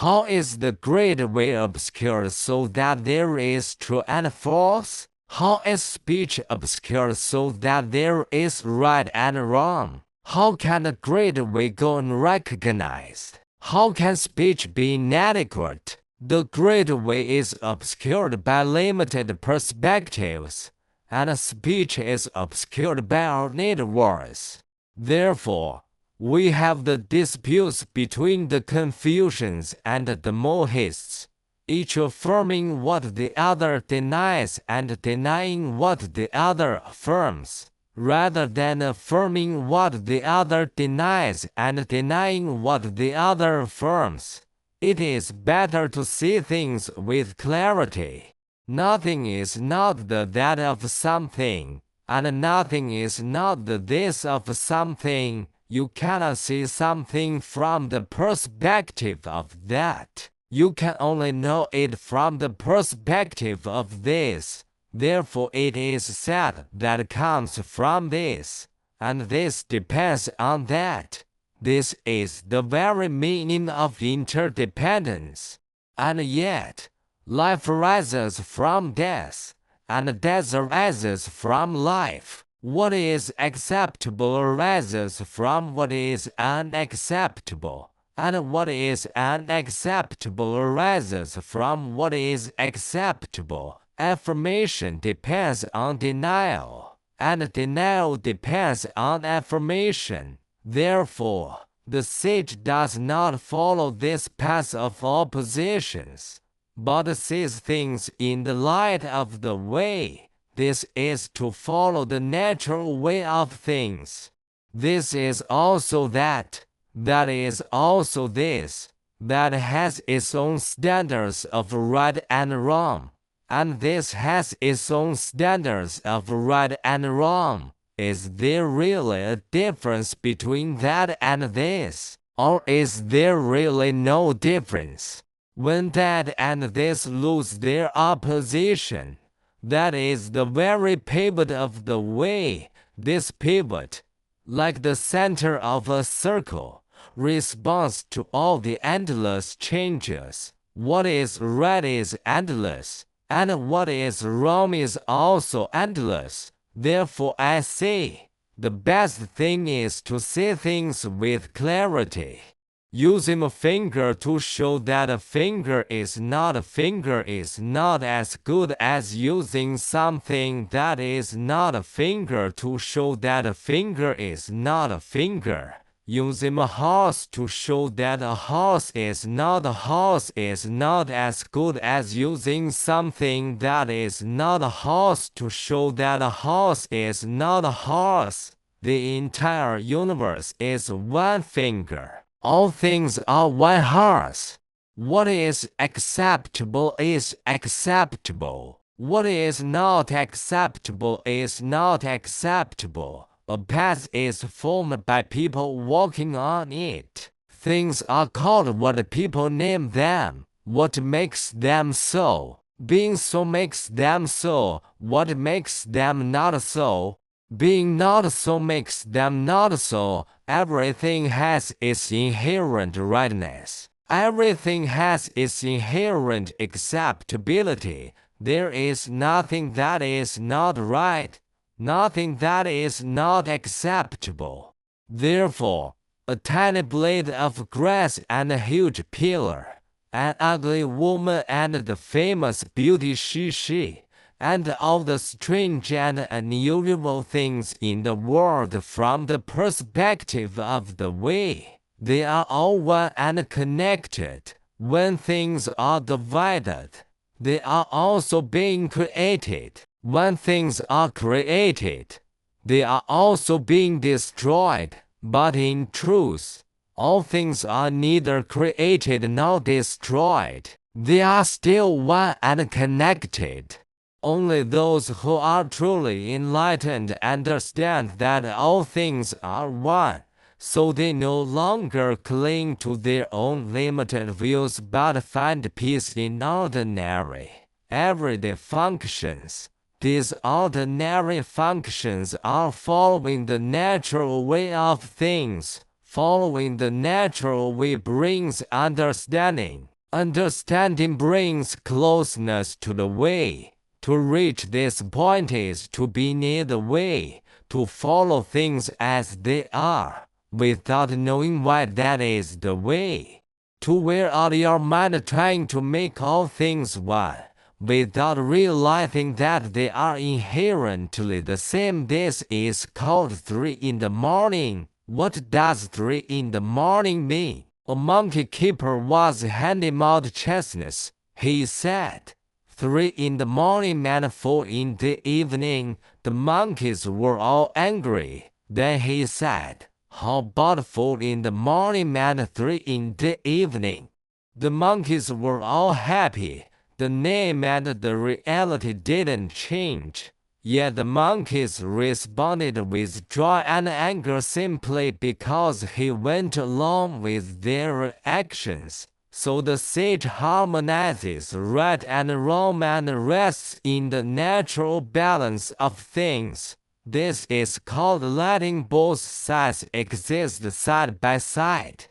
How is the great way obscure so that there is true and false? How is speech obscure so that there is right and wrong? How can the great way go unrecognized? How can speech be inadequate? The great way is obscured by limited perspectives, and speech is obscured by ornate words. Therefore, we have the disputes between the Confucians and the Mohists, each affirming what the other denies and denying what the other affirms, rather than affirming what the other denies and denying what the other affirms. It is better to see things with clarity. Nothing is not the that of something, and nothing is not the this of something. You cannot see something from the perspective of that. You can only know it from the perspective of this. Therefore it is said that comes from this, and this depends on that. This is the very meaning of interdependence. And yet, life arises from death, and death arises from life. What is acceptable arises from what is unacceptable, and what is unacceptable arises from what is acceptable. Affirmation depends on denial, and denial depends on affirmation. Therefore, the sage does not follow this path of oppositions, but sees things in the light of the way. This is to follow the natural way of things. This is also that. That is also this. That has its own standards of right and wrong. And this has its own standards of right and wrong. Is there really a difference between that and this? Or is there really no difference? When that and this lose their opposition, that is the very pivot of the way. This pivot, like the center of a circle, responds to all the endless changes. What is right is endless, and what is wrong is also endless. Therefore I say, the best thing is to see things with clarity. Using a finger to show that a finger is not a finger is not as good as using something that is not a finger to show that a finger is not a finger. Using a horse to show that a horse is not a horse is not as good as using something that is not a horse to show that a horse is not a horse. The entire universe is one finger. All things are one horse. What is acceptable is acceptable. What is not acceptable is not acceptable. A path is formed by people walking on it. Things are called what people name them. What makes them so? Being so makes them so. What makes them not so? Being not so makes them not so. Everything has its inherent rightness. Everything has its inherent acceptability. There is nothing that is not right, nothing that is not acceptable. Therefore, a tiny blade of grass and a huge pillar, an ugly woman and the famous beauty she, and all the strange and unusual things in the world from the perspective of the way. They are all one and connected. When things are divided, they are also being created. When things are created, they are also being destroyed. But in truth, all things are neither created nor destroyed. They are still one and connected. Only those who are truly enlightened understand that all things are one, so they no longer cling to their own limited views but find peace in ordinary, everyday functions. These ordinary functions are following the natural way of things. Following the natural way brings understanding. Understanding brings closeness to the way. To reach this point is to be near the way, to follow things as they are, without knowing why that is the way. To wear out your mind trying to make all things one, without realizing that they are inherently the same. This is called 3 in the morning. What does 3 in the morning mean? A monkey keeper was handing out chestnuts. He said, 3 in the morning meant 4 in the evening. The monkeys were all angry. Then he said, how about 4 in the morning meant 3 in the evening? The monkeys were all happy. The name meant the reality didn't change. Yet the monkeys responded with joy and anger simply because he went along with their actions. So the sage harmonizes right and wrong and rests in the natural balance of things. This is called letting both sides exist side by side.